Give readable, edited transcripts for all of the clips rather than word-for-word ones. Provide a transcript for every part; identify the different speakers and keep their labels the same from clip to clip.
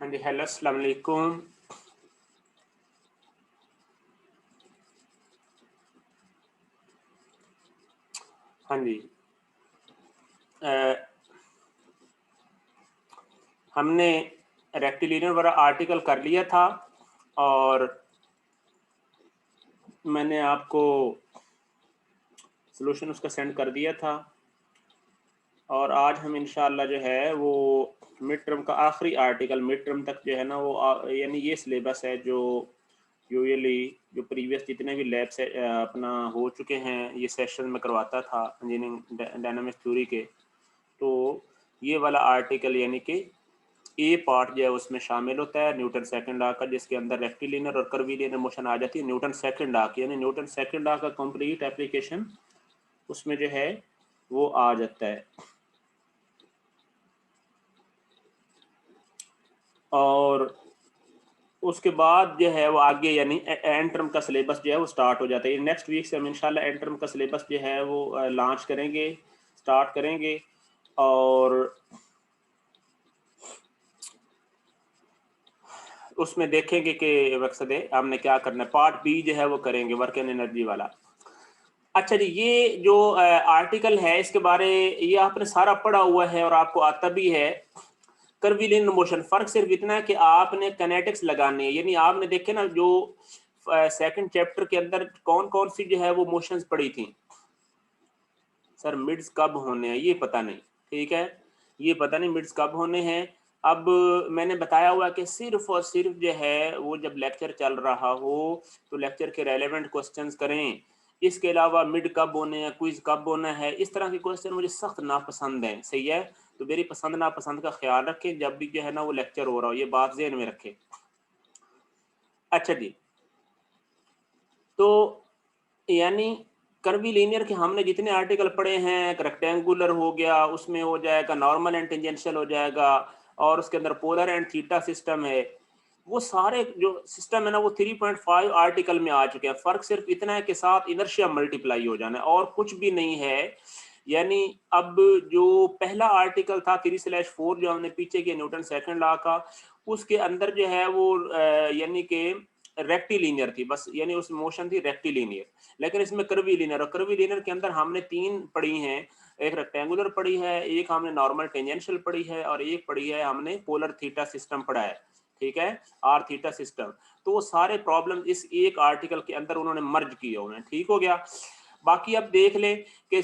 Speaker 1: हाँ जी, हेलो, अस्सलाम वालेकुम। हाँ जी। अ, हमने रेक्टिलिनियर वाला आर्टिकल कर लिया था और मैंने आपको सॉल्यूशन उसका सेंड कर दिया था और आज हम इंशाअल्लाह जो है वो मिड टर्म का आखिरी आर्टिकल मिड टर्म तक जो है ना वो यानी ये सिलेबस है जो यूजुअली जो प्रीवियस जितने भी लैब से अपना हो चुके हैं ये सेशन में करवाता था इंजीनियरिंग डायनामिक्स थ्योरी के। तो ये वाला आर्टिकल यानी कि ए पार्ट जो है उसमें शामिल होता है न्यूटन सेकंड लॉ का, जिसके अंदर रेक्टिलिनियर और कर्वीलिनियर मोशन आ जाती है न्यूटन सेकंड लॉ की, यानी न्यूटन सेकंड लॉ का कंप्लीट एप्लीकेशन उसमें जो है वो आ जाता है। और उसके बाद जो है वो आगे यानी एंड टर्म का सिलेबस जो है वो स्टार्ट हो जाता है। नेक्स्ट वीक से हम इंशाल्लाह एंड टर्म का सिलेबस जो है वो लॉन्च करेंगे, स्टार्ट करेंगे और उसमें देखेंगे कि मकसद है हमने क्या करना है। पार्ट बी जो है वो करेंगे वर्क एंड एनर्जी वाला। अच्छा जी, ये जो आर्टिकल है इसके बारे ये आपने सारा पढ़ा हुआ है और आपको आता भी है। कर्वीलिनियर मोशन, फर्क सिर्फ इतना है कि आपने काइनेटिक्स लगानी है, यानी आपने देखे ना जो सेकंड चैप्टर के अंदर कौन कौन सी जो है वो मोशंस पड़ी थी। सर मिड्स कब होने हैं ये पता नहीं, ठीक है, ये पता नहीं मिड्स कब होने हैं। अब मैंने बताया हुआ कि सिर्फ और सिर्फ जो है वो जब लेक्चर चल रहा हो तो लेक्चर के रेलेवेंट क्वेश्चंस करें। इसके अलावा मिड कब होने हैं, क्विज कब होना है, इस तरह के क्वेश्चन मुझे सख्त नापसंद हैं। सही है, तो मेरी पसंद नापसंद का ख्याल रखें जब भी जो है ना वो लेक्चर हो रहा हो, ये बात ज़हन में रखें। अच्छा जी, तो यानी कर्वीलिनियर के हमने जितने आर्टिकल पढ़े हैं, रेक्टेंगुलर हो गया, उसमें हो जाएगा नॉर्मल एंड टेंजेंशियल हो जाएगा और उसके अंदर पोलर एंड थीटा सिस्टम है। वो सारे जो सिस्टम है ना वो 3.5 आर्टिकल में आ चुके हैं। फर्क सिर्फ इतना है कि साथ इनर्शिया मल्टीप्लाई हो जाना है और कुछ भी नहीं है। यानी अब जो पहला आर्टिकल था 3/4 जो हमने पीछे किया न्यूटन सेकंड लॉ का, उसके अंदर जो है वो यानी कि रेक्टिलिनियर थी बस, यानी उस मोशन थी रेक्टिलिनियर। लेकिन इसमें कर्वीलिनियर, और कर्वीलिनियर के अंदर हमने 3 पढ़ी हैं, एक रेक्टेंगुलर पढ़ी है, एक हमने नॉर्मल टेंजेंशियल पढ़ी है और एक पढ़ी है हमने पोलर थीटा सिस्टम पढ़ा है, ठीक है, आर थीटा सिस्टम। तो वो सारे प्रॉब्लम इस एक आर्टिकल के अंदर उन्होंने मर्ज किए हुए हैं, ठीक हो गया। बाकी अब देख ले कि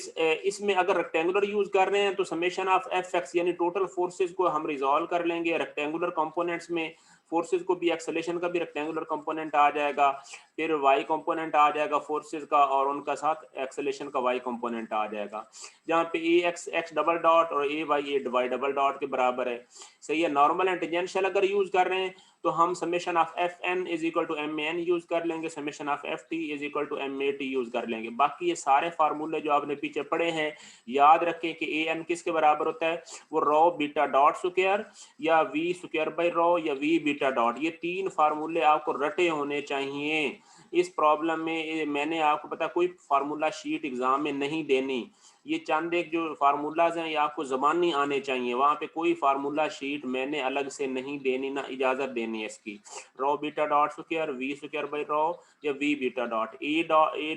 Speaker 1: इसमें अगर रेक्टेंगुलर यूज कर रहे हैं तो समेशन ऑफ एफ एक्स यानी टोटल फोर्सेस को हम रिजॉल्व कर लेंगे। रेक्टेंगुलर कंपोनेंट्स में फोर्सेस को भी, एक्सेलेरेशन का भी रेक्टेंगुलर कंपोनेंट आ जाएगा, फिर वाई कंपोनेंट आ जाएगा फोर्सेस का और उनका साथ एक्सेलेरेशन का वाई कंपोनेंट आ जाएगा, जहाँ पे ए एक्स एक्स डबल डॉट और ए वाई डबल डॉट के बराबर है। सही है, नॉर्मल एंड टेंजेंशियल अगर यूज कर रहे हैं तो हम summation of F N is equal to M N use कर लेंगे, summation of F T is equal to M A T use कर लेंगे। बाकी ये सारे फार्मूले जो आपने पीछे पढ़े हैं याद रखें कि ए एन किसके बराबर होता है, वो रॉ बीटा डॉट स्क्वायर या वी स्क्वायर बाई रॉ या वी बीटा डॉट, ये 3 फार्मूले आपको रटे होने चाहिए। इस प्रॉब्लम में मैंने आपको पता कोई फार्मूला शीट एग्जाम में नहीं देनी, ये चंद एक जो फार्मूलाज हैं ये आपको ज़बानी आने चाहिए, वहाँ पे कोई फार्मूला शीट मैंने अलग से नहीं देनी, ना इजाज़त देनी है इसकी। Rho beta dot square v square by rho या v beta dot a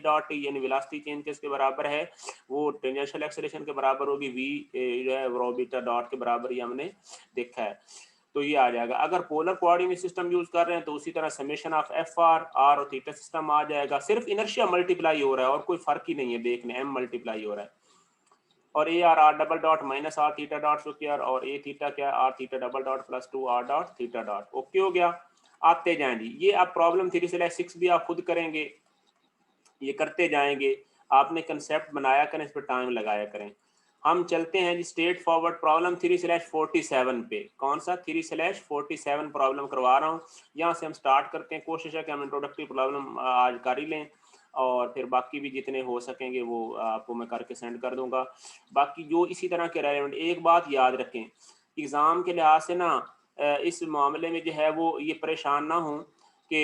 Speaker 1: dot यानी वेलोसिटी चेंज किसके बराबर है, वो टेंजेंशियल एक्सेलरेशन के बराबर होगी, वी जो है रॉ बीटा डॉट के बराबर ही हमने देखा है, तो ये आ जाएगा। अगर पोलर कोऑर्डिनेट सिस्टम यूज कर रहे हैं तो उसी तरह summation of F R R और थीटा सिस्टम आ जाएगा, सिर्फ इनर्शिया मल्टीप्लाई हो रहा है और कोई फर्क ही नहीं है, देखने एम मल्टीप्लाई हो रहा है। और A R R double dot minus R theta dot square और ए थीटा क्या R theta double dot plus 2 R dot theta dot. Okay हो गया, आते जाएं जी। ये आप प्रॉब्लम 3/6 भी आप खुद करेंगे, ये करते जाएंगे, आपने कंसेप्ट बनाया करें, इस पर टाइम लगाया करें। हम चलते हैं जी स्ट्रेट फॉरवर्ड प्रॉब्लम 3/47 पे। कौन सा 3/47 प्रॉब्लम करवा रहा हूँ, यहाँ से हम स्टार्ट करते हैं। कोशिश है कि हम इंट्रोडक्टरी प्रॉब्लम आज कर ही लें और फिर बाकी भी जितने हो सकेंगे वो आपको मैं करके सेंड कर दूंगा। बाकी जो इसी तरह के रेलेवेंट, एक बात याद रखें एग्ज़ाम के लिहाज से ना इस मामले में जो है वो ये परेशान ना हो कि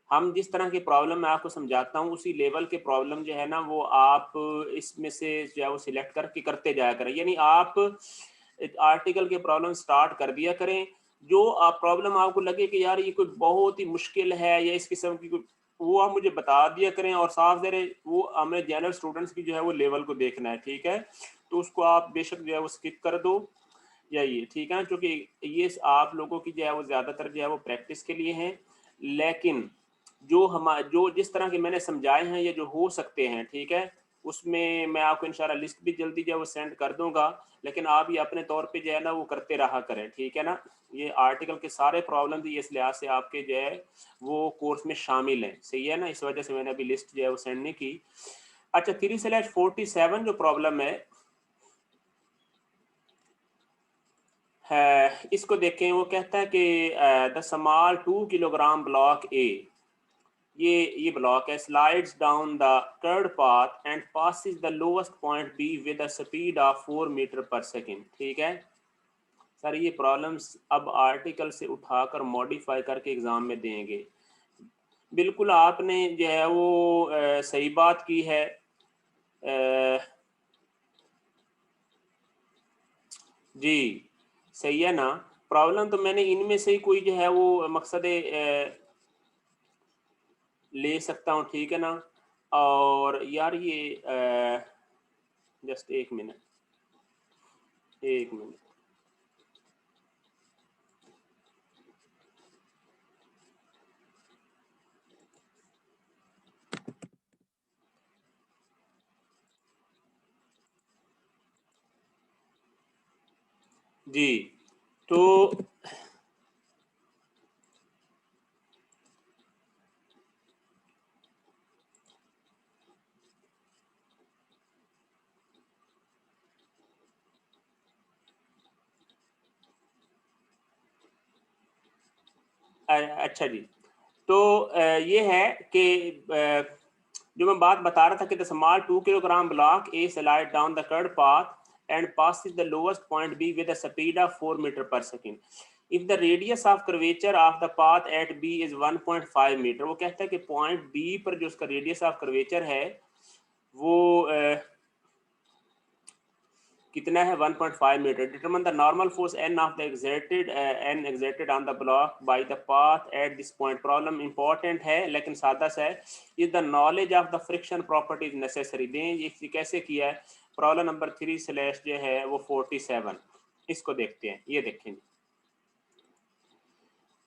Speaker 1: हम जिस तरह की प्रॉब्लम मैं आपको समझाता हूँ उसी लेवल के प्रॉब्लम जो है ना वो आप इसमें से जो है वो सिलेक्ट करके करते जाया करें। यानी आप आर्टिकल के प्रॉब्लम स्टार्ट कर दिया करें जो आप प्रॉब्लम आपको लगे कि यार ये कोई बहुत ही मुश्किल है या इस किस्म की कोई, वो आप मुझे बता दिया करें और साफ ज़रा वो हमें जनरल स्टूडेंट्स की जो है वो लेवल को देखना है, ठीक है? तो उसको आप बेशक जो है वो स्किप कर दो या ये, ठीक है ना? क्योंकि ये आप लोगों की जो है वो ज़्यादातर जो है वो प्रैक्टिस के लिए हैं, लेकिन जो जिस तरह के मैंने समझाए हैं या जो हो सकते हैं, ठीक है? उसमें मैं आपको इंशाल्लाह लिस्ट भी जल्दी जो है वो सेंड कर दूँगा, लेकिन आप ये अपने तौर पे जो है ना वो करते रहा करें, ठीक है ना? ये आर्टिकल के सारे प्रॉब्लम भी इस लिहाज से आपके जो है वो कोर्स में शामिल हैं, सही है ना? इस वजह से मैंने अभी लिस्ट जो है वो सेंड नहीं की। अच्छा 3/47 जो प्रॉब्लम है इसको देखें, वो कहता है कि the small 2 kilogram block A, ये ब्लॉक है, slides down the third path and passes the lowest point B with a speed of 4 metre per second, ठीक है? सर ये प्रॉब्लम्स अब आर्टिकल से उठाकर मॉडिफाई करके एग्जाम में देंगे। बिल्कुल आपने जो है वो सही बात की है। जी, सही है ना? प्रॉब्लम तो मैंने इनमें से ही कोई जो है वो मकसद ले सकता हूँ, ठीक है ना? और यार ये जस्ट 1 मिनट, 1 मिनट। जी, तो अच्छा जी। तो ये है कि जो मैं बात बता रहा था कि the small 2 kilogram block A slide down the curved path and passes the lowest point B with a speed of 4 meter per second. If the radius of curvature of the path at B is 1.5 metre, वो कहता है कि point B पर जो उसका radius of curvature है वो कितना है 1.5 metre. Determine the normal force N of the exerted on the block by the path at this point. Problem important है लेकिन सादा सा है। Is the knowledge of the friction properties necessary, then ये कैसे किया है। प्रॉब्लम नंबर 3 स्लैश जो है वो 47, इसको देखते हैं। ये देखें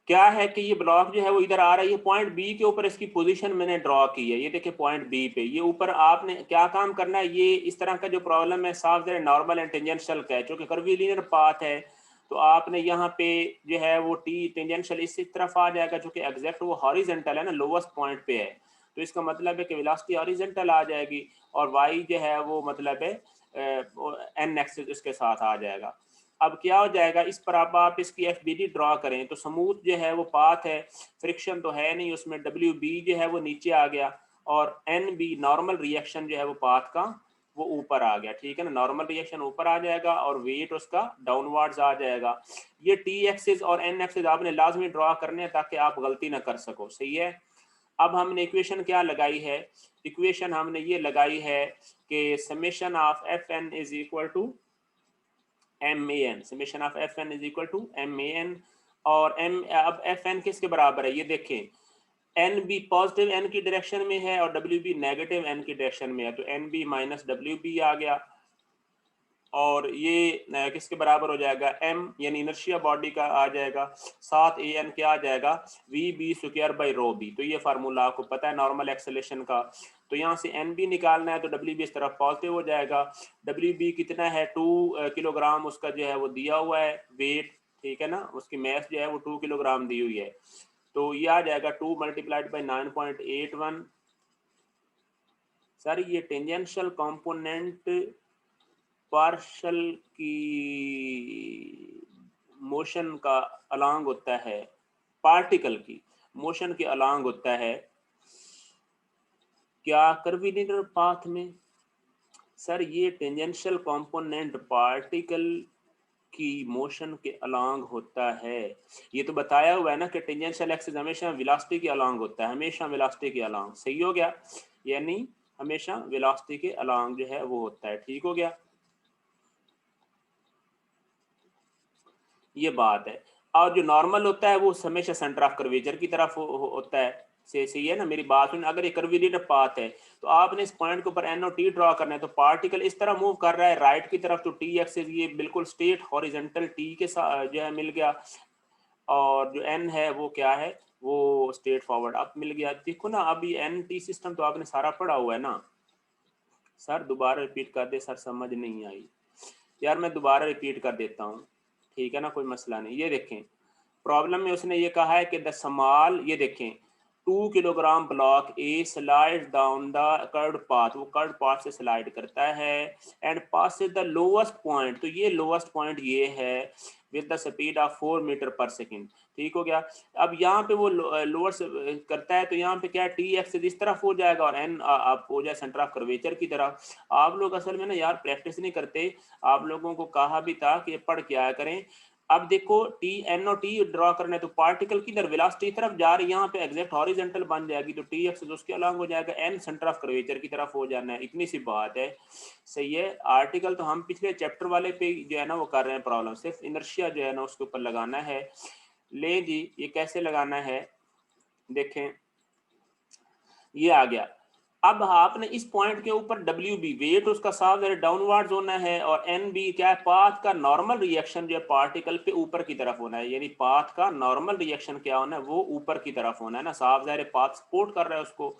Speaker 1: क्या है कि ये ब्लॉक जो है वो इधर आ रहा है, ये पॉइंट बी के ऊपर इसकी पोजीशन मैंने ड्रॉ की है। ये देखिए पॉइंट बी पे, ये ऊपर आपने क्या काम करना है, ये इस तरह का जो प्रॉब्लम है साफ जरा नॉर्मल एंड टेंजेंशियल का है, क्योंकि कर्वीलिनियर पाथ है तो आपने यहाँ पे जो है वो टी टेंजेंशियल इस तरफ आ जाएगा, जो कि एग्जैक्ट वो हॉरिजेंटल है ना, लोवेस्ट पॉइंट पे है। तो इसका मतलब है कि वेलोसिटी हॉरिजेंटल आ जाएगी और वाई जो है वो मतलब है एन एक्सिस इसके साथ आ जाएगा। अब क्या हो जाएगा, इस पर अब आप इसकी एफ बी डी ड्रॉ करें तो स्मूथ जो है वो पाथ है, फ्रिक्शन तो है नहीं उसमें, डब्ल्यू बी जो है वो नीचे आ गया और एन बी नॉर्मल रिएक्शन जो है वो पाथ का वो ऊपर आ गया, ठीक है ना। नॉर्मल रिएक्शन ऊपर आ जाएगा और वेट उसका डाउनवर्ड्स आ जाएगा। ये टी एक्सिस और एन एक्सिस आपने लाजमी ड्रॉ करने हैं ताकि आप गलती ना कर सको, सही है। अब हमने इक्वेशन क्या लगाई है, इक्वेशन हमने ये लगाई है कि summation of F N is equal to M A N, summation of F N is equal to M A N. और एम अब एफ एन किसके बराबर है, ये देखें, एन बी पॉजिटिव एन की डायरेक्शन में है और डब्ल्यू बी नेगेटिव एन की डायरेक्शन में है, तो N B minus W B आ गया। और ये किसके बराबर हो जाएगा, एम यानी इनर्शिया बॉडी का आ जाएगा, साथ ए एन क्या आ जाएगा, V B square by rho B. तो ये फार्मूला आपको पता है नॉर्मल एक्सेलेरेशन का। तो यहाँ से एन बी निकालना है तो डब्ल्यू बी इस तरफ पॉजिटिव हो जाएगा। डब्ल्यू बी कितना है 2 किलोग्राम उसका जो है वो दिया हुआ है वेट, ठीक है ना, उसकी मैस जो है वो 2 किलोग्राम दी हुई है। तो ये आ जाएगा 2 मल्टीप्लाइड बाई 9.81। सर ये टेंजेंशियल कंपोनेंट पार्शल की मोशन का अलांग होता है, पार्टिकल की मोशन के अलांग होता है क्या कर्वीलिनियर पाथ में। सर ये टेंजेंशियल कंपोनेंट पार्टिकल की मोशन के अलांग होता है। ये तो बताया हुआ है ना कि टेंजेंशियल एक्सिस हमेशा वेलोसिटी के अलांग होता है, हमेशा वेलोसिटी के अलांग, सही हो गया। यानी हमेशा वेलोसिटी के अलांग जो है वो होता है, ठीक हो गया, ये बात है। और जो नॉर्मल होता है वो हमेशा सेंटर ऑफ कर्वेचर की तरफ होता है। सही है ना मेरी बात सुन। अगर ये कर्वीलिनियर पाथ है तो आपने इस पॉइंट के ऊपर एन और टी ड्रॉ करना है, तो पार्टिकल इस तरह मूव कर रहा है राइट की तरफ, तो टी एक्सिस ये बिल्कुल स्ट्रेट हॉरिजॉन्टल टी के साथ जो है मिल गया, और जो एन है वो क्या है, वो स्ट्रेट फॉरवर्ड अब मिल गया। देखो ना अब ये एन टी सिस्टम तो आपने सारा पढ़ा हुआ है ना। सर दोबारा रिपीट कर दे सर, समझ नहीं आई यार, मैं दोबारा रिपीट कर देता हूँ, ठीक है ना, कोई मसला नहीं। ये देखें प्रॉब्लम में उसने ये कहा है कि द स्मॉल, ये देखें 2 kilogram block A slide down the curved path, वो कर्ड पाथ से स्लाइड करता है and pass the lowest point, तो ये लोवेस्ट पॉइंट ये है with the speed of 4 metre per second. ठीक हो गया। अब यहाँ पे वो लोअर करता है तो यहाँ पे क्या टी एक्स इस तरफ हो जाएगा और एन आप हो जाए सेंटर ऑफ कर्वेचर की तरफ। आप लोग असल में ना यार प्रैक्टिस नहीं करते, आप लोगों को कहा भी था कि पढ़ के आया करें। अब देखो टी एन और टी ड्रॉ करना है तो पार्टिकल किधर वेलोसिटी की तरफ जा रही है, यहाँ पे एग्जैक्ट हॉरिजॉन्टल बन जाएगी, तो टी एक्स उसके अलॉन्ग हो जाएगा, एन सेंटर ऑफ कर्वेचर की तरफ हो जाना है, इतनी सी बात है। सही है। आर्टिकल तो हम पिछले चैप्टर वाले पे जो है ना वो कर रहे हैं प्रॉब्लम, सिर्फ इनर्शिया जो है ना उसके ऊपर लगाना है। ले जी ये कैसे लगाना है, देखें ये आ गया। अब आपने इस पॉइंट के ऊपर डब्ल्यू बी वेट उसका साफ डाउनवर्ड्स होना है, और एन बी क्या है, पाथ का नॉर्मल रिएक्शन जो है पार्टिकल पे ऊपर की तरफ होना है, यानी पाथ का नॉर्मल रिएक्शन क्या होना है, वो ऊपर की तरफ होना है ना, साफ ज़ाहिर पाथ सपोर्ट कर रहा है उसको।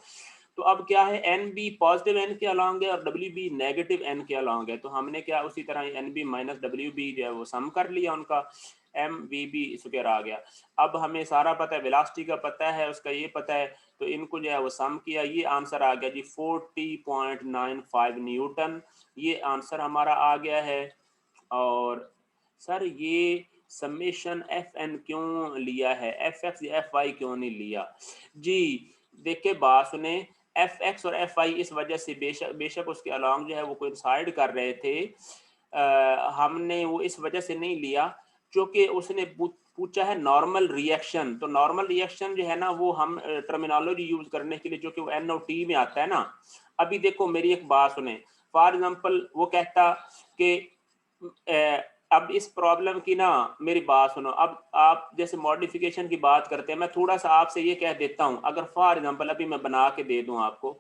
Speaker 1: तो अब क्या है, एन बी पॉजिटिव एन के अलॉन्ग है और डब्ल्यू बी नेगेटिव एन के अलॉन्ग है, तो हमने क्या उसी तरह N B minus W B जो है वो सम कर लिया उनका, एम वी बी स्क्वायर आ गया। अब हमें सारा पता है, वेलोसिटी का पता है, उसका ये पता है, तो इनको जो है वो सम किया, ये आंसर आ गया जी 40.95 न्यूटन, ये आंसर हमारा आ गया है। और सर ये समेशन एफ एन क्यों लिया है, एफ एक्स या एफ वाई क्यों नहीं लिया जी? देखिए बात सुने, एफ एक्स और एफ वाई इस वजह से बेशक बेशक उसके अलॉन्ग जो है वो कोइंसाइड कर रहे थे, हमने वो इस वजह से नहीं लिया क्योंकि उसने पूछा है नॉर्मल रिएक्शन, तो नॉर्मल रिएक्शन जो है ना वो हम टर्मिनोलॉजी यूज करने के लिए जो कि वो एन और टी में आता है ना। अभी देखो मेरी एक बात सुने, फॉर एग्जांपल वो कहता कि अब इस प्रॉब्लम की ना मेरी बात सुनो, अब आप जैसे मॉडिफिकेशन की बात करते हैं, मैं थोड़ा सा आपसे ये कह देता हूं, अगर फॉर एग्जांपल अभी मैं बना के दे दूं आपको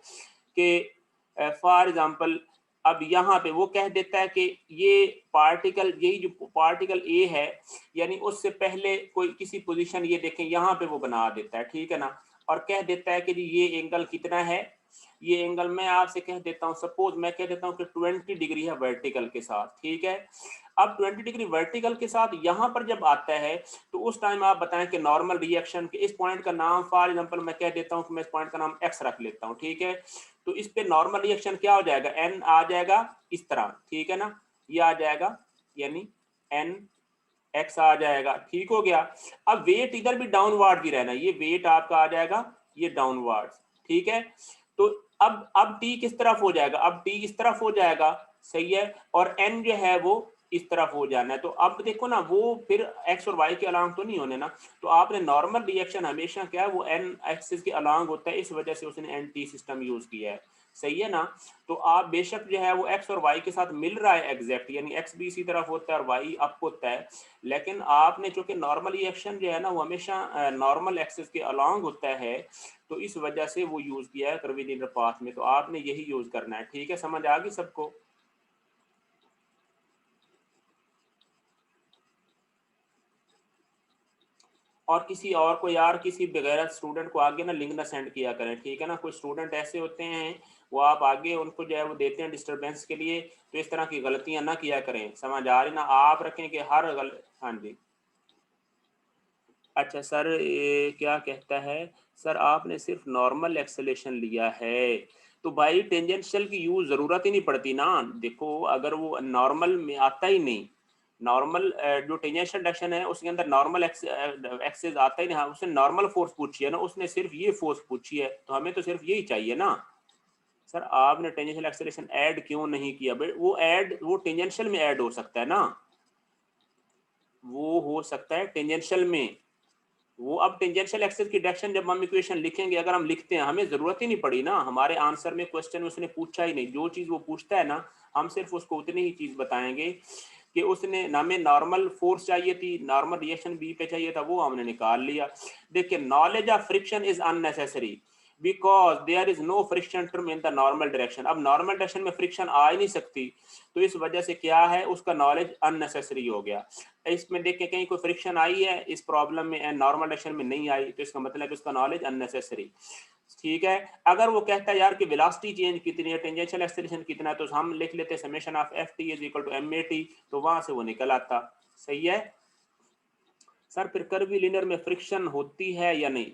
Speaker 1: कि फॉर एग्जांपल अब यहाँ पे वो कह देता है कि ये पार्टिकल, यही जो पार्टिकल ए है, यानी उससे पहले कोई किसी पोजीशन ये देखें यहाँ पे वो बना देता है, ठीक है ना, और कह देता है कि जी ये एंगल कितना है, ये एंगल मैं आपसे कह देता हूँ, सपोज मैं कह देता हूँ कि 20 डिग्री है वर्टिकल के साथ, ठीक है। अब 20 डिग्री वर्टिकल के साथ यहाँ पर जब आता है तो उस टाइम आप बताएं कि नॉर्मल रिएक्शन के इस पॉइंट का नाम, फॉर एग्जांपल मैं कह देता हूँ कि मैं इस पॉइंट का नाम एक्स रख लेता हूँ, ठीक है। तो इस पे नॉर्मल रिएक्शन क्या हो जाएगा, एन आ जाएगा इस तरह, ठीक है ना, ये आ जाएगा यानी एन एक्स आ जाएगा, ठीक हो गया। अब वेट इधर भी डाउनवर्ड ही रहना, ये वेट आपका आ जाएगा ये डाउनवर्ड, ठीक है। तो अब टी किस तरफ हो जाएगा, अब टी इस तरफ हो जाएगा, सही है, और एन जो है वो इस तरफ हो जाना है। तो अब देखो ना वो फिर एक्स और वाई के अलॉन्ग तो नहीं होने ना, तो आपने नॉर्मल रिएक्शन हमेशा क्या है वो एन एक्सिस के अलॉन्ग होता है, इस वजह से उसने एन टी सिस्टम यूज किया है, सही है ना। तो आप बेशक जो है वो एक्स और वाई के साथ मिल रहा है एग्जैक्ट, यानी एक्स भी इसी तरफ होता है और वाई अप होता है, लेकिन आपने चूंकि नॉर्मल रिएक्शन जो है ना वो हमेशा नॉर्मल एक्सिस के अलॉन्ग होता है, तो इस वजह से वो यूज किया है कर्वीलिनियर पाथ में, तो आपने यही यूज करना है, ठीक है, समझ आ गई सबको। और किसी और को यार, किसी बगैर स्टूडेंट को आगे ना लिंक ना सेंड किया करें, ठीक है ना, कोई स्टूडेंट ऐसे होते हैं वो आप आगे उनको जो है वो देते हैं डिस्टरबेंस के लिए, तो इस तरह की गलतियां ना किया करें, समझ आ रही ना, आप रखें कि हर हाँ जी। अच्छा सर ये क्या कहता है, सर आपने सिर्फ नॉर्मल एक्सेलेरेशन लिया है, तो भाई टेंजेंशियल की यूज जरूरत ही नहीं पड़ती ना। देखो अगर वो नॉर्मल में आता ही नहीं, नॉर्मल जो टेंजेंशियल डायरेक्शन है उसके अंदर नॉर्मल एक्सेस आता ही नहीं, हाँ उसने नॉर्मल फोर्स पूछी है ना, उसने सिर्फ ये फोर्स पूछी है, तो हमें तो सिर्फ यही चाहिए ना। सर आपने टेंजेंशियल एक्सेलरेशन ऐड क्यों नहीं किया भाई, वो ऐड वो टेंजेंशियल में ऐड हो सकता है ना, वो हो सकता है टेंजेंशियल में, वो अब टेंजेंशियल एक्सिस की डायरेक्शन जब हम इक्वेशन लिखेंगे, अगर हम लिखते हैं हमें जरूरत ही नहीं पड़ी ना, हमारे आंसर में क्वेश्चन में उसने पूछा ही नहीं, जो चीज वो पूछता है ना हम सिर्फ उसको उतनी ही चीज बताएंगे। कि उसने हमें नॉर्मल फोर्स चाहिए थी, नॉर्मल रिएक्शन बी पे चाहिए था, वो हमने निकाल लिया। देखिए knowledge of friction is unnecessary because there is no friction term in the normal direction. अब नॉर्मल डायरेक्शन में फ्रिक्शन आ ही नहीं सकती, तो इस वजह से क्या है, उसका नॉलेज अननेसेसरी हो गया। इसमें देखिए कहीं कोई फ्रिक्शन आई है इस प्रॉब्लम में एंड नॉर्मल डायरेक्शन में नहीं आई, तो इसका मतलब इसका नॉलेज अननेसेसरी। ठीक है, अगर वो कहता है यार कि वेलोसिटी चेंज कितनी है, टेंजेंशियल एक्सेलरेशन कितना है, तो हम लिख लेते हैं summation of F T is equal to M A T, तो वहां से वो निकल आता। सही है सर, फिर कर्वीलिनियर में फ्रिक्शन होती है या नहीं?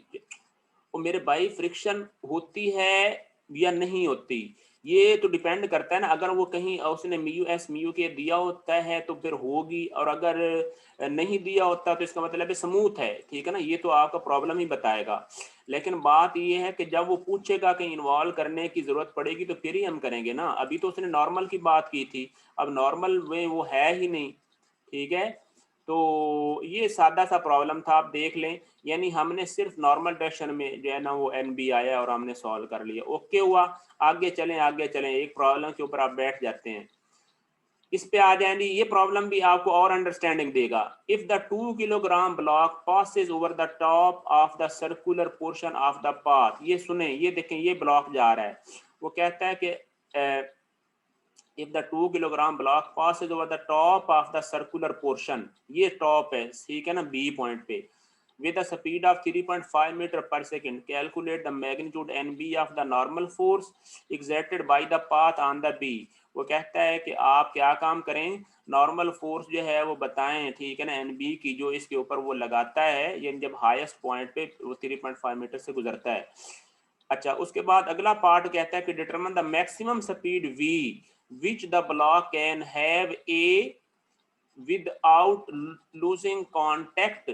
Speaker 1: वो मेरे भाई फ्रिक्शन होती है या नहीं होती, ये तो डिपेंड करता है ना। अगर वो कहीं उसने म्यू एस म्यू के दिया होता है तो फिर होगी, और अगर नहीं दिया होता तो इसका मतलब है स्मूथ है। ठीक है ना, ये तो आपका प्रॉब्लम ही बताएगा। लेकिन बात ये है कि जब वो पूछेगा कहीं इन्वॉल्व करने की जरूरत पड़ेगी तो फिर ही हम करेंगे ना। अभी तो उसने नॉर्मल की बात की थी, अब नॉर्मल में वो है ही नहीं। ठीक है, तो ये सादा सा प्रॉब्लम था, आप देख लें। यानी हमने सिर्फ नॉर्मल डायरेक्शन में जो है ना वो एन बी आया और हमने सॉल्व कर लिया, ओके हुआ। आगे चलें आगे चलें, एक प्रॉब्लम के ऊपर आप बैठ जाते हैं, इस पे आ जाएंगे। ये प्रॉब्लम भी आपको और अंडरस्टैंडिंग देगा। If the 2 kilogram block passes over the top of the circular portion of the path, ये सुने, ये देखें, ये ब्लॉक जा रहा है, वो कहता है कि if the 2 kilogram block passes over the top of the circular portion, ये टॉप है, ठीक है ना, बी पॉइंट पे, with a speed of 3.5 meter per second, calculate the magnitude nb of the normal force exerted by the path on the b। वो कहता है कि आप क्या काम करें, नॉर्मल फोर्स जो है वो बताएं, ठीक है ना, एनबी की जो इसके ऊपर वो लगाता है, यानी जब हाईएस्ट पॉइंट पे वो 3.5 मीटर से गुजरता है। अच्छा, उसके बाद अगला पार्ट कहता है कि determine the maximum speed v which the block can have a without losing contact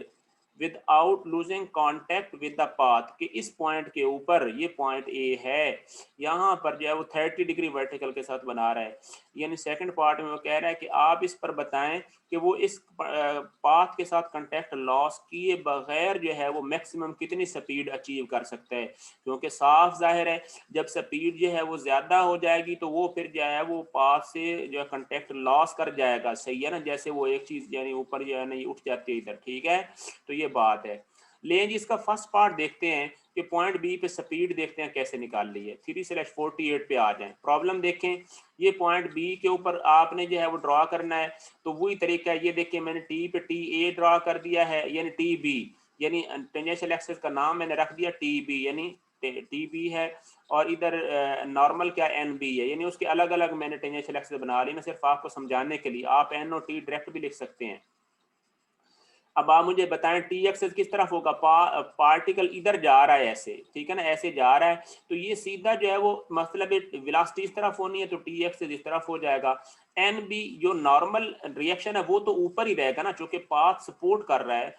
Speaker 1: with the path, कि इस पॉइंट के ऊपर, ये पॉइंट ए है, यहाँ पर जो है वो 30 डिग्री वर्टिकल के साथ बना रहा है। यानी सेकंड पार्ट में वो कह रहा है कि आप इस पर बताएं कि वो इस पाथ के साथ कांटेक्ट लॉस किए बगैर जो है वो मैक्सिमम कितनी स्पीड अचीव कर सकता है। क्योंकि साफ जाहिर है जब स्पीड जो है वो ज्यादा हो जाएगी तो वो फिर जो है वो पाथ से जो है कांटेक्ट लॉस कर जाएगा। सही है ना, जैसे वो एक चीज यानी ऊपर जो है ना ये उठ जाती है इधर। ठीक है, तो ये बात है। लेकिन जी इसका फर्स्ट पार्ट देखते हैं कि पॉइंट बी पे स्पीड देखते हैं कैसे निकाल ली है। 3/48 पे आ जाएं, प्रॉब्लम देखें। ये पॉइंट बी के ऊपर आपने जो है वो ड्रॉ करना है, तो वही तरीका है। ये देखिए मैंने टी पे टी ए ड्रॉ कर दिया है, यानी टी बी, यानी टेंजेंशियल एक्सिस का नाम मैंने रख दिया टी बी, यानी टी बी है, और इधर नॉर्मल क्या एन बी है, यानी उसके अलग अलग मैंने टेंजेंशियल एक्सिस बना ली ना, सिर्फ आपको समझाने के लिए। आप एन और टी डायरेक्ट भी लिख सकते हैं। अब आप मुझे बताएं टी एक्सेस किस तरफ होगा, पार्टिकल इधर जा रहा है ऐसे, ठीक है ना, ऐसे जा रहा है, तो ये सीधा जो है वो मतलब वेलोसिटी इस तरफ होनी है, तो टी एक्सेस इस तरफ हो जाएगा। एन बी जो नॉर्मल रिएक्शन है वो तो ऊपर ही रहेगा ना, चूंकि पाथ सपोर्ट कर रहा है,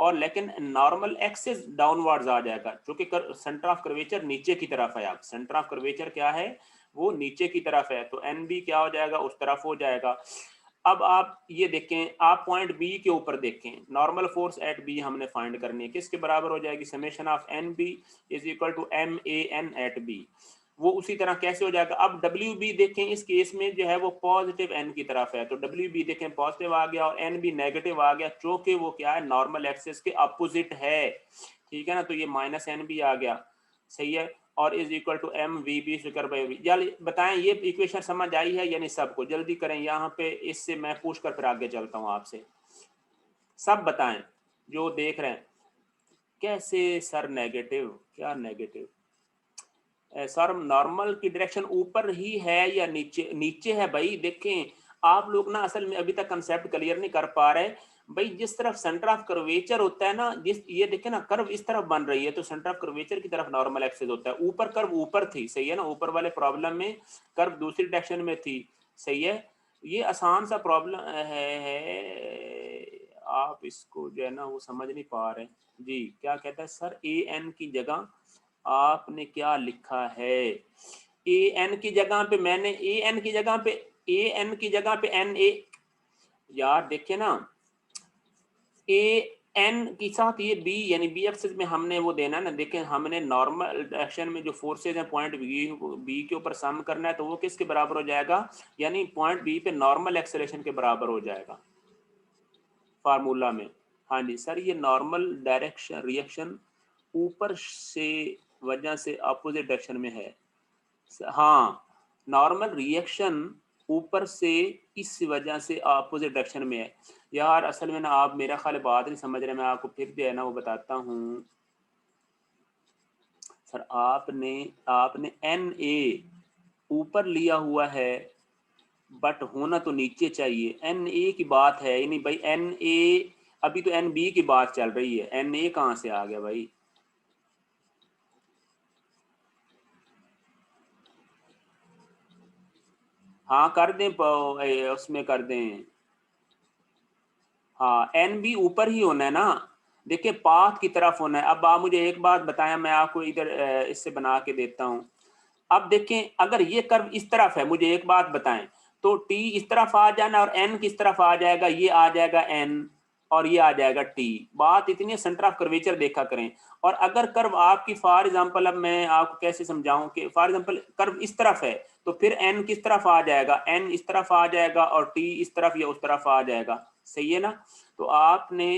Speaker 1: और लेकिन नॉर्मल एक्सेस डाउनवर्ड्स आ जाएगा, क्योंकि सेंटर ऑफ कर्वेचर नीचे की तरफ है। आप सेंटर ऑफ कर्वेचर क्या है, वो नीचे की तरफ है, तो एन बी क्या हो जाएगा, उस तरफ हो जाएगा। अब आप ये देखें, आप पॉइंट बी के ऊपर देखें, नॉर्मल फोर्स एट बी हमने फाइंड करनी है, किसके बराबर हो जाएगी, summation of N B is equal to M A N at B. वो उसी तरह कैसे हो जाएगा, अब डब्ल्यू बी देखें, इस केस में जो है वो पॉजिटिव एन की तरफ है, तो डब्ल्यू बी देखें पॉजिटिव आ गया और एन बी नेगेटिव आ गया, चूंकि वो क्या है, नॉर्मल एक्सिस के अपोजिट है। ठीक है ना, तो ये माइनस एन बी आ गया। सही है, और is equal to M V B square by V. जल्दी बताएं ये इक्वेशन समझ आई है यानी सबको, जल्दी करें यहाँ पे, इससे मैं पूछ कर फिर आगे चलता हूँ आपसे। सब बताएं जो देख रहे हैं। कैसे सर नेगेटिव, क्या नेगेटिव सर, नॉर्मल की डायरेक्शन ऊपर ही है या नीचे, नीचे है भाई। देखें आप लोग ना असल में अभी तक कंसेप्ट क्लियर नहीं कर पा रहे भाई। जिस तरफ सेंटर ऑफ कर्वेचर होता है ना, जिस ये देखें ना कर्व इस तरफ बन रही है, तो सेंटर ऑफ कर्वेचर की तरफ नॉर्मल एक्सिस होता है। ऊपर कर्व ऊपर थी, सही है ना, ऊपर वाले प्रॉब्लम में कर्व दूसरी डायरेक्शन में थी। सही है, ये आसान सा प्रॉब्लम है, आप इसको जो है ना वो समझ नहीं पा रहे जी। क्या कहता है सर, ए एन की जगह आपने क्या लिखा है, ए एन की जगह पे मैंने ए एन की जगह पे, ए एन की जगह पे एन ए, यार देखिए ना, ए एन के साथ ये बी यानी बी एक्सिस में हमने वो देना ना, देखें हमने नॉर्मल डायरेक्शन में जो फोर्सेज हैं पॉइंट बी के ऊपर सम करना है, तो वो किसके बराबर हो जाएगा, यानी पॉइंट बी पे नॉर्मल एक्सेलरेशन के बराबर हो जाएगा फार्मूला में। हाँ जी सर, ये नॉर्मल डायरेक्शन रिएक्शन ऊपर से वजह से अपोजिट डायरेक्शन में है। हाँ, नॉर्मल रिएक्शन ऊपर से इस वजह से अपोजिट डायरेक्शन में है। यार असल में ना आप मेरा ख्याल बात नहीं समझ रहे, मैं आपको फिर जो है ना वो बताता हूँ। सर आपने आपने एन ए ऊपर लिया हुआ है, बट होना तो नीचे चाहिए। एन ए की बात है यानी भाई एन ए, अभी तो एन बी की बात चल रही है, एन ए कहाँ से आ गया भाई। हाँ कर दें, उसमें कर दें। हाँ एन बी ऊपर ही होना है ना, देखिए पाथ की तरफ होना है। अब आप मुझे एक बात बताएं, मैं आपको इधर इससे बना के देता हूँ। अब देखें अगर ये कर्व इस तरफ है, मुझे एक बात बताएं, तो टी इस तरफ आ जाना और एन किस तरफ आ जाएगा, ये आ जाएगा एन और ये आ जाएगा टी। बात इतनी, सेंटर ऑफ कर्वेचर देखा करें। और अगर कर्व आपकी फॉर एग्जांपल, अब मैं आपको कैसे समझाऊं कि फॉर एग्जांपल कर्व इस तरफ है, तो फिर एन किस तरफ आ जाएगा, एन इस तरफ आ जाएगा और टी इस तरफ या उस तरफ आ जाएगा। सही है ना। तो आपने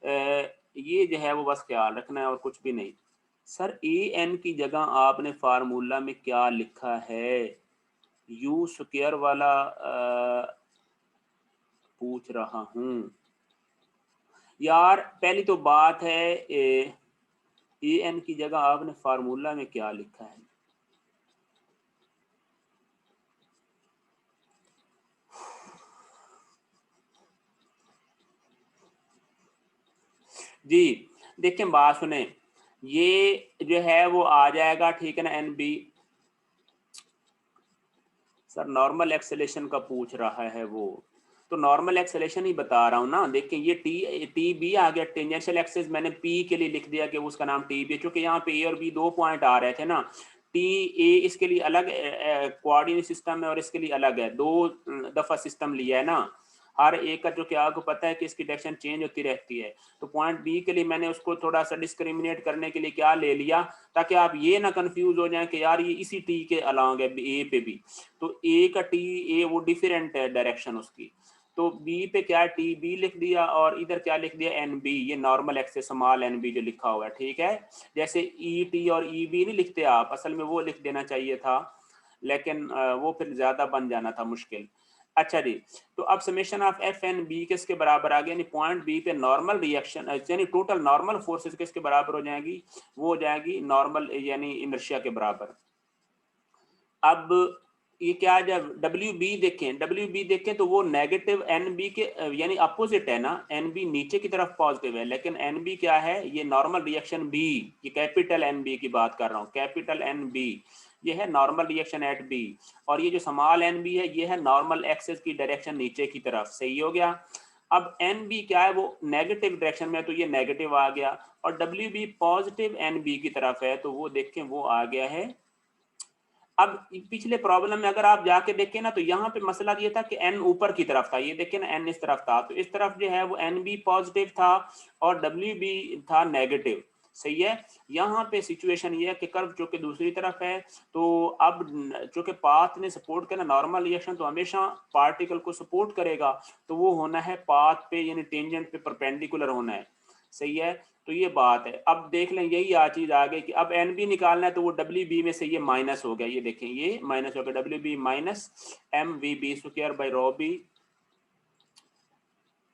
Speaker 1: ये जो है वो बस ख्याल रखना है और कुछ भी नहीं। सर ए एन की जगह आपने फार्मूला में क्या लिखा है, यू स्क्वायर वाला पूछ रहा हूं यार। पहली तो बात है ए एन की जगह आपने फार्मूला में क्या लिखा है। जी देखें बात सुने, ये जो है वो आ जाएगा, ठीक है ना, N B. Sir normal acceleration का पूछ रहा है वो, तो नॉर्मल एक्सेलेरेशन ही बता रहा हूँ ना। देखिए ये टी बी आ गया, टेंजेंशियल एक्सिस मैंने पी के लिए लिख दिया कि उसका नाम टी बी है, क्योंकि यहाँ पे ए और बी दो पॉइंट आ रहे थे ना। टी ए इसके लिए अलग कोऑर्डिनेट सिस्टम है और इसके लिए अलग है, दो दफा सिस्टम लिया है ना। हर एक का जो कि आपको पता है कि इसकी डायरेक्शन चेंज होती रहती है। तो पॉइंट बी के लिए मैंने उसको थोड़ा सा डिस्क्रिमिनेट करने के लिए क्या ले लिया, ताकि आप ये ना कंफ्यूज हो जाएं कि यार ये इसी टी के अलॉन्ग है ए पे भी। तो ए का टी ए वो डिफरेंट है डायरेक्शन उसकी, तो बी पे क्या टी बी लिख दिया और इधर क्या लिख दिया एन बी, ये normal access small N B जो लिखा हुआ है, ठीक है। जैसे ई टी और ई बी नहीं लिखते आप, असल में वो लिख देना चाहिए था, लेकिन वो फिर ज्यादा बन जाना था मुश्किल। अच्छा जी, तो अब summation of F N B किसके बराबर आ गया, यानी पॉइंट बी पे नॉर्मल रिएक्शन यानी टोटल नॉर्मल फोर्सेस किसके बराबर हो जाएगी, वो हो जाएगी नॉर्मल यानी इनर्शिया के बराबर। अब ये क्या है, जब डब्ल्यू बी देखें, डब्ल्यू बी देखें तो वो नेगेटिव एन बी के यानी अपोजिट है ना, एन बी नीचे की तरफ पॉजिटिव है, लेकिन एन बी क्या है, ये नॉर्मल रिएक्शन बी, ये कैपिटल एन बी की बात कर रहा हूँ, कैपिटल एन बी, ये है नॉर्मल रिएक्शन एट बी। और ये जो स्मॉल एन बी है, ये है नॉर्मल एक्सेस की डायरेक्शन नीचे की तरफ। सही हो गया। अब एन बी क्या है, वो नेगेटिव डायरेक्शन में, तो ये नेगेटिव आ गया। और W B positive N B की तरफ है, तो वो देखें वो आ गया है। अब पिछले प्रॉब्लम में अगर आप जाके देखें ना, तो यहाँ पे मसला ये था कि एन ऊपर की तरफ था, ये देखें ना एन इस तरफ था, तो इस तरफ जो है वो एन बी पॉजिटिव था और डब्ल्यू बी था नेगेटिव। सही है। यहाँ पे सिचुएशन ये है कि कर्व जो कि दूसरी तरफ है, तो अब जो कि पाथ ने सपोर्ट करना नॉर्मल रिएक्शन, तो हमेशा पार्टिकल को सपोर्ट करेगा, तो वो होना है पाथ पे यानी टेंजेंट पे परपेंडिकुलर होना है। सही है। तो ये बात है। अब देख लें यही चीज आ गई कि अब एन बी निकालना है, तो वो डब्ल्यू बी में से ये माइनस हो गया, ये देखें ये माइनस हो गया, W B minus M V B square by rho B.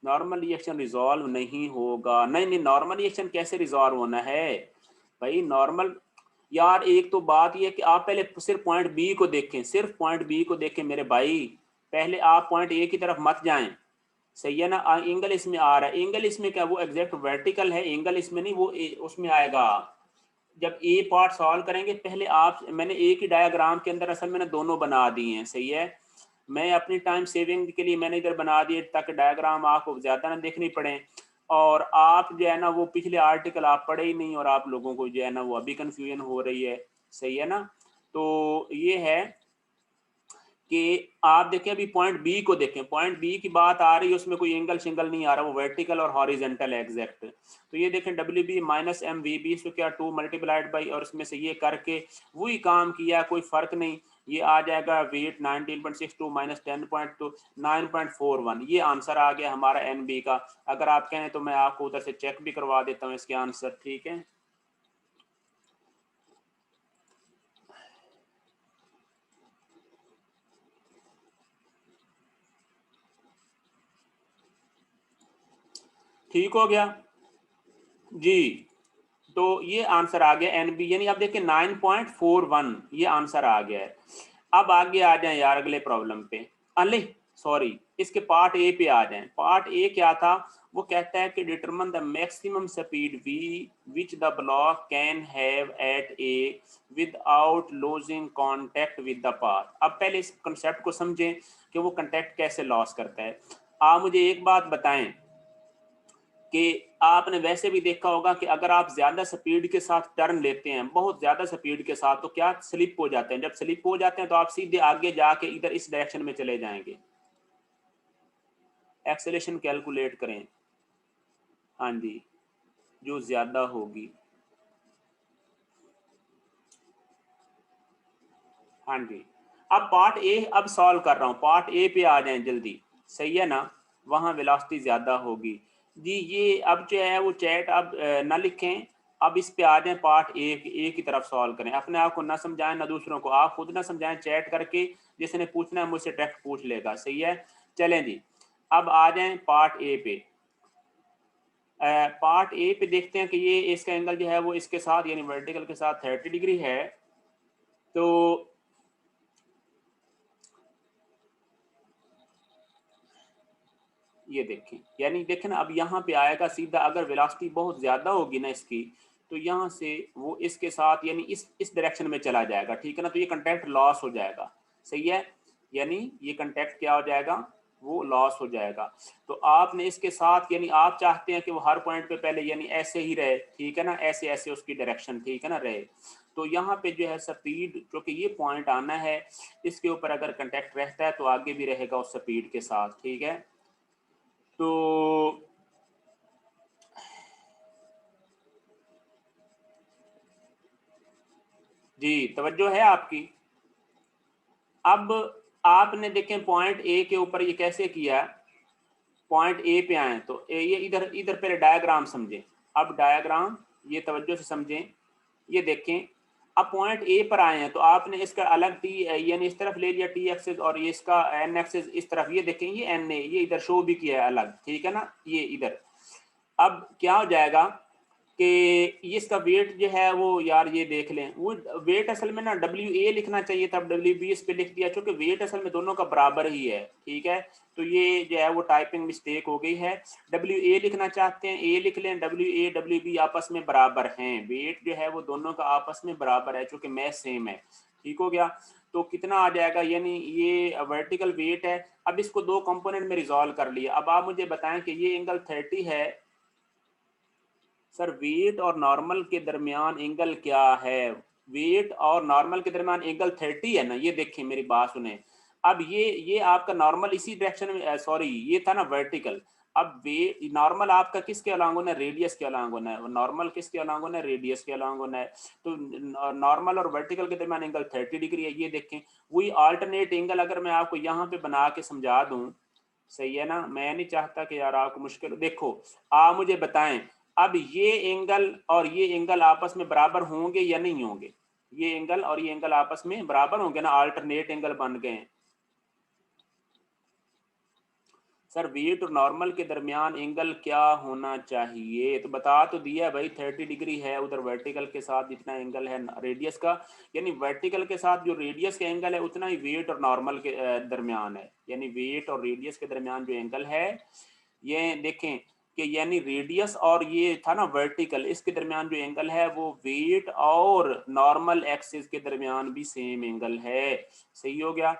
Speaker 1: Normal reaction resolve नहीं होगा, नहीं नहीं, नॉर्मल रिएक्शन कैसे रिजॉल्व होना है भाई, नॉर्मल। यार एक तो बात ये कि आप पहले सिर्फ पॉइंट बी को देखें, सिर्फ पॉइंट बी को देखें मेरे भाई, पहले आप पॉइंट ए की तरफ मत जाएं। सही है ना। एंगल इसमें आ रहा है, एंगल इसमें क्या वो एग्जैक्ट वर्टिकल है, एंगल इसमें नहीं, वो उसमें आएगा जब ए पार्ट सॉल्व करेंगे। पहले आप, मैंने एक ही डायग्राम के अंदर असल मैंने दोनों बना दिए हैं। सही है। मैं अपनी टाइम सेविंग के लिए मैंने इधर बना दिए ताकि डायग्राम आपको ज्यादा ना देखनी पड़े, और आप जो है ना वो पिछले आर्टिकल आप पढ़े ही नहीं, और आप लोगों को जो है ना वो अभी कंफ्यूजन हो रही है। सही है ना। तो ये है कि आप देखें अभी पॉइंट बी को देखें, पॉइंट बी की बात आ रही है, उसमें कोई एंगल शिंगल नहीं आ रहा, वो वर्टिकल और हॉरिजेंटल है एग्जैक्ट। तो ये देखें W B minus M V B, इसको क्या 2 मल्टीप्लाइड बाई, और इसमें से ये करके वही काम किया, कोई फर्क नहीं। ये आ जाएगा वेट 19.62 माइनस 10.2 9.41, ये आंसर आ गया हमारा एन बी का। अगर आप कहें तो मैं आपको उधर से चेक भी करवा देता हूँ इसके आंसर, ठीक है। ठीक हो गया जी। तो ये आंसर आ गया एन बी, यानी आप देखिए 9.41 ये आंसर आ गया है। अब आगे आ जाए यार अगले प्रॉब्लम पे, अले सॉरी इसके पार्ट ए पे आ जाए। पार्ट ए क्या था, वो कहता है कि determine the maximum speed V which the block can have at A without losing contact with the path. अब पहले इस कंसेप्ट को समझें कि वो कांटेक्ट कैसे लॉस करता है। आप मुझे एक बात बताएं कि आपने वैसे भी देखा होगा कि अगर आप ज्यादा स्पीड के साथ टर्न लेते हैं, बहुत ज्यादा स्पीड के साथ, तो क्या स्लिप हो जाते हैं। जब स्लिप हो जाते हैं तो आप सीधे आगे जाके इधर इस डायरेक्शन में चले जाएंगे। एक्सेलेरेशन कैलकुलेट करें, हाँ जी, जो ज्यादा होगी, हाँ जी। अब पार्ट ए अब सॉल्व कर रहा हूँ, पार्ट ए पे आ जाएं जल्दी, सही है ना। वहाँ वेलोसिटी ज्यादा होगी जी। ये अब जो है वो चैट अब ना लिखें, अब इस पे आ जाएं, पार्ट ए की तरफ सॉल्व करें। अपने आप को ना समझाएं ना दूसरों को, आप खुद ना समझाएं, चैट करके जिसने पूछना है मुझसे डायरेक्ट पूछ लेगा, सही है। चलें जी, अब आ जाएं पार्ट ए पे। पार्ट ए पे देखते हैं कि ये इसका एंगल जो है वो इसके साथ यानी वर्टिकल के साथ 30 डिग्री है। तो ये देखें, यानी देखें ना, अब यहाँ पे आएगा सीधा, अगर वेलोसिटी बहुत ज्यादा होगी ना इसकी, तो यहाँ से वो इसके साथ यानी इस डायरेक्शन में चला जाएगा, ठीक है ना। तो ये कांटेक्ट लॉस हो जाएगा, सही है। यानी ये कांटेक्ट क्या हो जाएगा, वो लॉस हो जाएगा। तो आपने इसके साथ यानी आप चाहते हैं कि वो हर पॉइंट पे पहले यानी ऐसे ही रहे, ठीक है ना, ऐसे ऐसे उसकी डायरेक्शन, ठीक है ना, रहे। तो यहाँ पे जो है स्पीड, क्योंकि ये पॉइंट आना है, इसके ऊपर अगर कांटेक्ट रहता है तो आगे भी रहेगा उस स्पीड के साथ, ठीक है। तो जी तवज्जो है आपकी। अब आपने देखें पॉइंट ए के ऊपर ये कैसे किया, पॉइंट ए पे आए तो ये इधर इधर पहले डायग्राम समझें। अब डायग्राम ये तवज्जो से समझें, ये देखें। अब पॉइंट ए पर आए हैं तो आपने इसका अलग टी यानी इस तरफ ले लिया टी एक्सिस, और ये इसका एन एक्सिस इस तरफ, ये देखें ये एन ए ये इधर शो भी किया है अलग, ठीक है ना, ये इधर। अब क्या हो जाएगा कि ये इसका वेट जो है वो यार ये देख लें, वो वेट असल में ना डब्ल्यू ए लिखना चाहिए था, डब्ल्यू बी इस पे लिख दिया, क्योंकि वेट असल में दोनों का बराबर ही है, ठीक है। तो ये जो है वो टाइपिंग मिस्टेक हो गई है। डब्ल्यू ए लिखना चाहते हैं ए लिख लें, डब्ल्यू ए डब्ल्यू बी आपस में बराबर हैं, वेट जो है वो दोनों का आपस में बराबर है, चूंकि मैथ सेम है, ठीक हो गया। तो कितना आ जाएगा, यानी ये वर्टिकल वेट है। अब इसको दो कंपोनेंट में रिजॉल्व कर लिया। अब आप मुझे बताएं कि ये एंगल 30 है, सर वेट और नॉर्मल के दरमियान एंगल क्या है, वेट और नॉर्मल के दरमियान एंगल 30 है ना, ये देखें मेरी बात सुने। अब ये आपका नॉर्मल इसी डायरेक्शन में, सॉरी ये था ना वर्टिकल। अब वे नॉर्मल आपका किसके अलॉन्ग होना है, रेडियस के अलॉन्ग होना है। नॉर्मल किसके अलॉन्ग होना है, रेडियस के अलॉन्ग होना है। तो नॉर्मल और वर्टिकल के दरमियान एंगल 30 डिग्री है, ये देखें। वही अल्टरनेट एंगल अगर मैं आपको यहाँ पे बना के समझा दूं, सही है ना, मैं नहीं चाहता कि यार आपको मुश्किल, देखो आप मुझे बताएं, अब ये एंगल और ये एंगल आपस में बराबर होंगे या नहीं होंगे, ये एंगल और ये एंगल आपस में बराबर होंगे ना, अल्टरनेट एंगल बन गए हैं। सर वेट और नॉर्मल के दरमियान एंगल क्या होना चाहिए, तो बता तो दिया भाई 30 डिग्री है, उधर वर्टिकल के साथ जितना एंगल है रेडियस का, यानी वर्टिकल के साथ जो रेडियस का एंगल है उतना ही वेट और नॉर्मल के दरमियान है। यानी वेट और रेडियस के दरमियान जो एंगल है, ये देखें कि यानी रेडियस और ये था ना वर्टिकल, इसके दरमियान जो एंगल है वो वेट और नॉर्मल एक्सिस के दरमियान भी सेम एंगल है, सही हो गया।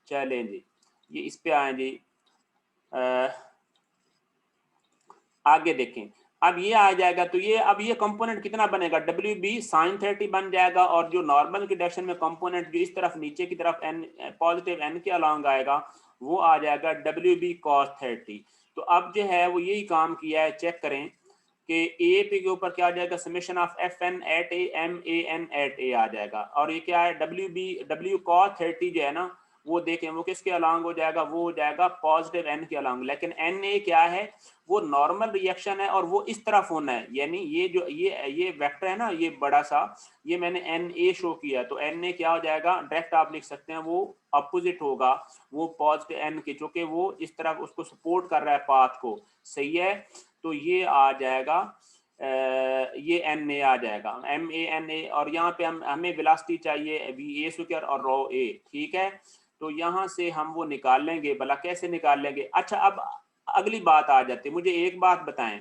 Speaker 1: चलें जी, ये इस पे आए जी। आगे देखें, अब ये आ जाएगा, तो ये अब ये कंपोनेंट कितना बनेगा, डब्ल्यू बी साइन 30 बन जाएगा, और जो नॉर्मल की डायरेक्शन में कंपोनेंट जो इस तरफ नीचे की तरफ एन पॉजिटिव एन के अलोंग आएगा वो आ जाएगा डब्ल्यू बी कॉस 30। तो अब जो है वो यही काम किया है, चेक करें कि ए पे के ऊपर क्या आ जाएगा, summation of F N at A M A N at A आ जाएगा, और ये क्या है डब्ल्यू कॉस 30 जो है ना वो देखें वो किसके अलोंग हो जाएगा, वो हो जाएगा पॉजिटिव एन के अलोंग, लेकिन एन ए क्या है, वो नॉर्मल रिएक्शन है और वो इस तरफ होना है, यानी ये जो ये वेक्टर है ना ये बड़ा सा, ये मैंने एन ए शो किया, तो एन ए क्या हो जाएगा, डायरेक्ट आप लिख सकते हैं वो अपोजिट होगा, वो पॉजिटिव एन के, चूंकि वो इस तरफ उसको सपोर्ट कर रहा है पाथ को, सही है। तो ये आ जाएगा ये एन ए आ जाएगा, एम ए एन ए, और यहाँ पे हमें वेलोसिटी चाहिए वी ए स्क्वायर और रो ए, ठीक है। तो यहाँ से हम वो निकाल लेंगे, भला कैसे निकाल लेंगे। अच्छा अब अगली बात आ जाती है, मुझे एक बात बताएं,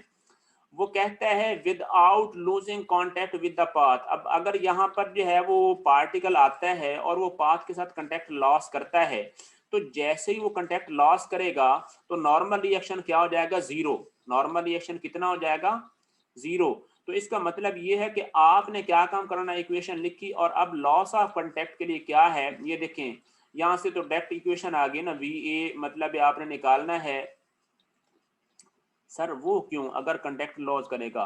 Speaker 1: वो कहता है without losing contact with the path. अब अगर यहाँ पर जो है वो पार्टिकल आता है और वो पाथ के साथ कांटेक्ट लॉस करता है, तो जैसे ही वो कांटेक्ट लॉस करेगा तो नॉर्मल रिएक्शन क्या हो जाएगा, जीरो। नॉर्मल रिएक्शन कितना हो जाएगा, जीरो। तो इसका मतलब ये है कि आपने क्या काम करना, इक्वेशन लिखी, और अब लॉस ऑफ कांटेक्ट के लिए क्या है ये देखें, यहाँ से तो डायरेक्ट इक्वेशन आ गई ना, वी ए मतलब आपने निकालना है, सर वो क्यों, अगर कंटेक्ट लॉस करेगा,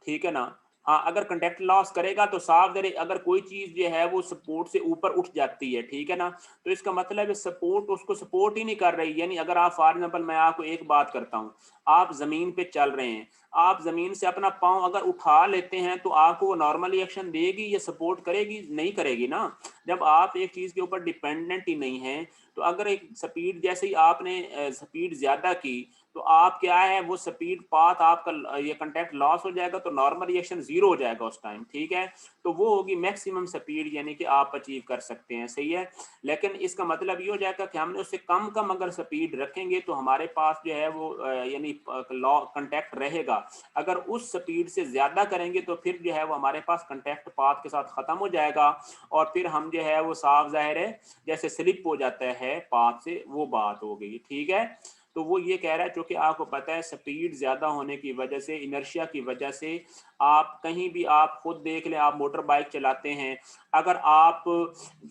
Speaker 1: ठीक है ना, हाँ अगर कंटेक्ट लॉस करेगा तो साफ दे, अगर कोई चीज जो है वो सपोर्ट से ऊपर उठ जाती है, ठीक है ना, तो इसका मतलब है सपोर्ट उसको सपोर्ट ही नहीं कर रही। यानी अगर आप फॉर एग्जांपल मैं आपको एक बात करता हूँ, आप जमीन पे चल रहे हैं, आप जमीन से अपना पाँव अगर उठा लेते हैं तो आपको वो नॉर्मल रिएक्शन देगी या सपोर्ट करेगी, नहीं करेगी ना। जब आप एक चीज के ऊपर डिपेंडेंट ही नहीं है, तो अगर एक स्पीड जैसे ही आपने स्पीड ज्यादा की तो आप क्या है वो स्पीड पाथ आपका ये कांटेक्ट लॉस हो जाएगा, तो नॉर्मल रिएक्शन जीरो हो जाएगा उस टाइम, ठीक है। तो वो होगी मैक्सिमम स्पीड, यानी कि आप अचीव कर सकते हैं, सही है। लेकिन इसका मतलब ये हो जाएगा कि हमने उससे कम कम अगर स्पीड रखेंगे तो हमारे पास जो है वो यानी कांटेक्ट रहेगा। अगर उस स्पीड से ज्यादा करेंगे तो फिर जो है वो हमारे पास कांटेक्ट पाथ के साथ खत्म हो जाएगा, और फिर हम जो है वो साफ जाहिर है जैसे स्लिप हो जाता है पाथ से, वो बात हो गई, ठीक है। तो वो ये कह रहा है क्योंकि आपको पता है स्पीड ज्यादा होने की वजह से, इनर्शिया की वजह से, आप कहीं भी आप खुद देख लें, आप मोटर बाइक चलाते हैं, अगर आप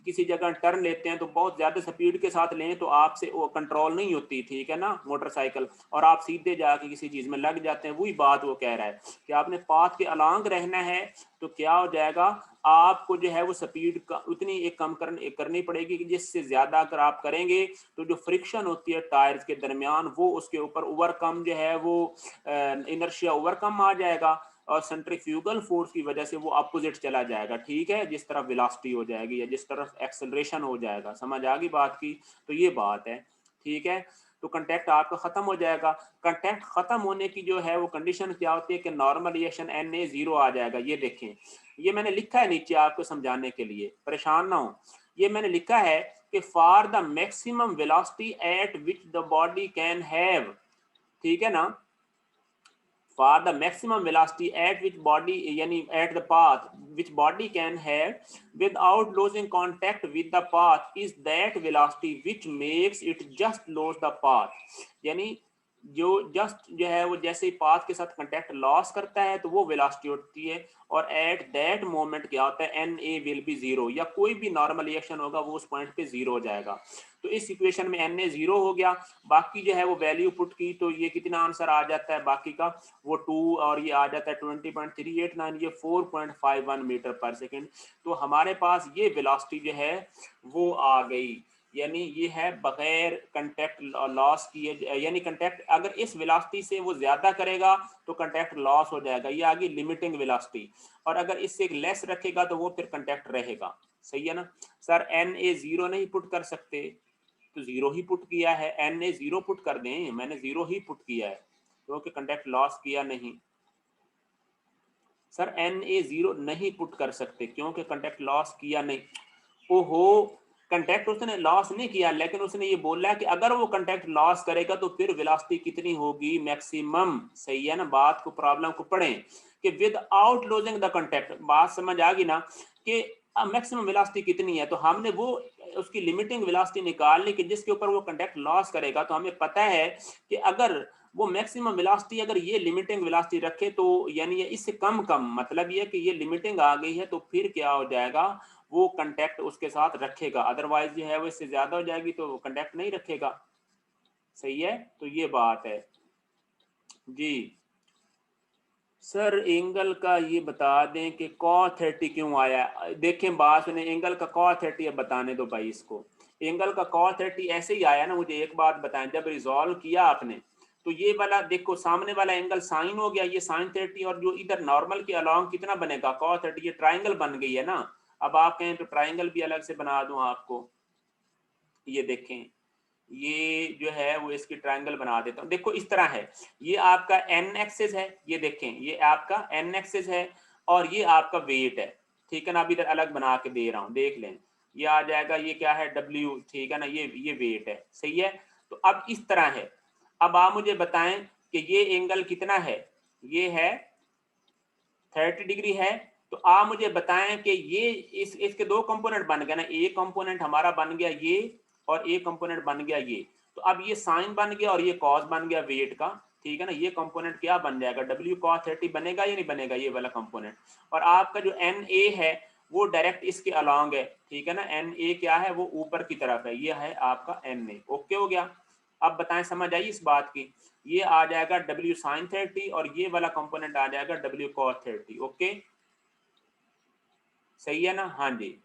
Speaker 1: किसी जगह टर्न लेते हैं तो बहुत ज्यादा स्पीड के साथ लें तो आपसे वो कंट्रोल नहीं होती, ठीक है ना, मोटरसाइकिल, और आप सीधे जाके किसी चीज में लग जाते हैं। वही बात वो कह रहा है कि आपने पाथ के अलांग रहना है, तो क्या हो जाएगा, आपको जो है वो स्पीड उतनी एक कम करनी पड़ेगी कि जिससे ज्यादा अगर आप करेंगे तो जो फ्रिक्शन होती है टायर्स के दरमियान वो उसके ऊपर ओवरकम जो है वो इनर्शिया ओवरकम आ जाएगा, और सेंट्रीफ्यूगल फोर्स की वजह से वो अपोजिट चला जाएगा, ठीक है, जिस तरफ वेलोसिटी हो जाएगी या जिस तरफ एक्सेलरेशन हो जाएगा। समझ आ गई बात की, तो ये बात है, ठीक है। तो कंटेक्ट आपका खत्म हो जाएगा। कंटेक्ट खत्म होने की जो है वो कंडीशन क्या होती है कि normal reaction N A zero आ जाएगा। ये देखें, ये मैंने लिखा है नीचे आपको समझाने के लिए, परेशान ना हो। ये मैंने लिखा है कि for the maximum velocity at which the body can have, ठीक है ना, for the maximum velocity at which body yani at the path which body can have without losing contact with the path is that velocity which makes it just lose the path। यानी जो just जो है वो जैसे ही path के साथ contact loss करता है तो वो वेलोसिटी होती है, और एट दैट मोमेंट क्या होता है, N A will be zero, या कोई भी नॉर्मल रिएक्शन होगा वो उस पॉइंट पे जीरो हो जाएगा। तो इस इक्वेशन में एन ए जीरो हो गया, बाकी जो है वो वैल्यू पुट की तो ये कितना आंसर आ जाता है बाकी का, वो 2 और ये आ जाता है 20.389, ये 4.51 मीटर पर सेकेंड। तो हमारे पास ये वेलोसिटी जो है वो आ गई, यानी ये है बगैर कंटेक्ट लॉस किए, यानी कंटेक्ट अगर इस वेलोसिटी से वो ज्यादा करेगा तो कंटेक्ट लॉस हो जाएगा, ये आ गई लिमिटिंग वेलोसिटी, और अगर इससे लेस रखेगा तो वो फिर कंटेक्ट रहेगा, सही है ना। सर एन ए जीरो नहीं पुट कर सकते, तो जीरो ही पुट किया है, एन ए जीरो पुट कर दें, मैंने जीरो ही पुट किया है क्योंकि कंटेक्ट लॉस किया नहीं। सर एन ए जीरो नहीं पुट कर सकते क्योंकि कंटेक्ट लॉस किया नहीं। ओहो, कंटेक्ट उसने लॉस नहीं किया, लेकिन उसने ये बोला कि अगर वो कंटेक्ट लॉस करेगा तो फिर वेलोसिटी कितनी होगी, मैक्सिमम, सही है ना। बात को प्रॉब्लम को पढ़ें कि विदाउट लूजिंग द कंटेक्ट, बात समझ आ गई ना कि मैक्सिमम वेलोसिटी कितनी है। तो हमने वो उसकी लिमिटिंग वेलोसिटी निकालनी कि जिसके ऊपर वो कंटेक्ट लॉस करेगा। तो हमें पता है कि अगर वो मैक्सिमम वेलोसिटी अगर ये लिमिटिंग वेलोसिटी रखे तो यानी ये इससे कम मतलब ये कि ये लिमिटिंग आ गई है तो फिर क्या हो जाएगा, वो कांटेक्ट उसके साथ रखेगा, अदरवाइज जो है वो इससे ज्यादा हो जाएगी तो कांटेक्ट नहीं रखेगा। सही है, तो ये बात है जी। सर एंगल का ये बता दें कि cos 30 क्यों आया। देखें बात सुने, एंगल का cos 30 अब बताने दो भाई इसको। एंगल का cos 30 ऐसे ही आया ना, मुझे एक बात बताएं, जब रिजॉल्व किया आपने तो ये वाला देखो सामने वाला एंगल साइन हो गया, ये sin 30, और जो इधर नॉर्मल के अलॉन्ग कितना बनेगा cos 30, ये ट्राइंगल बन गई है ना। अब आप कहें तो ट्राइंगल भी अलग से बना दूं आपको, ये देखें, ये जो है वो इसकी ट्रायंगल बना देता हूँ। देखो इस तरह है, ये आपका एन एक्सिस है, ये देखें ये आपका एन एक्सिस है और ये आपका वेट है, ठीक है ना। अभी इधर अलग बना के दे रहा हूँ, देख लें, ये आ जाएगा, ये क्या है डब्ल्यू, ठीक है ना, ये वेट है, सही है। तो अब इस तरह है, अब आप मुझे बताएं कि ये एंगल कितना है, ये है 30 डिग्री है। तो आप मुझे बताएं कि ये इसके दो कंपोनेंट बन गए ना, एक कंपोनेंट हमारा बन गया ये और एक कंपोनेंट बन गया ये। तो अब ये साइन बन गया और ये कॉस बन गया वेट का, ठीक है ना। ये कंपोनेंट क्या बन जाएगा, डब्ल्यू cos 30 बनेगा या नहीं बनेगा, ये वाला कंपोनेंट। और आपका जो एन ए है वो डायरेक्ट इसके अलॉन्ग है, ठीक है ना। एन ए क्या है, वो ऊपर की तरफ है, ये है आपका एन ए। ओके हो गया। अब बताएं, समझ आई इस बात की। ये आ जाएगा W sin 30 और ये वाला कंपोनेंट आ जाएगा W cos 30। ओके, सही है ना। हाँ जी,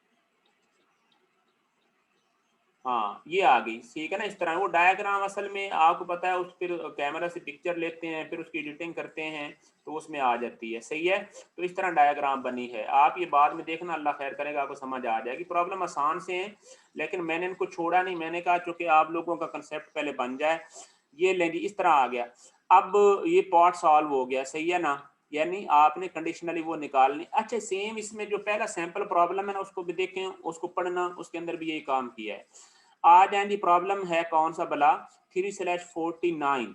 Speaker 1: हाँ ये आ गई, ठीक है ना। इस तरह वो डायग्राम असल में आपको पता है, उस फिर कैमरा से पिक्चर लेते हैं फिर उसकी एडिटिंग करते हैं तो उसमें आ जाती है, सही है। तो इस तरह डायग्राम बनी है, आप ये बाद में देखना, अल्लाह खैर करेगा, आपको समझ आ जाएगी। प्रॉब्लम आसान से है लेकिन मैंने इनको छोड़ा नहीं, मैंने कहा चूंकि आप लोगों का कंसेप्ट पहले बन जाए। ये लें जी, इस तरह आ गया। अब ये पार्ट सॉल्व हो गया, सही है ना, यानी आपने कंडीशनली वो निकालनी। अच्छा सेम इसमें जो पहला सैंपल प्रॉब्लम है ना, उसको भी देखें, उसको पढ़ना, उसके अंदर भी यही काम किया है। आ जाए जी, प्रॉब्लम है कौन सा भला, 3/49।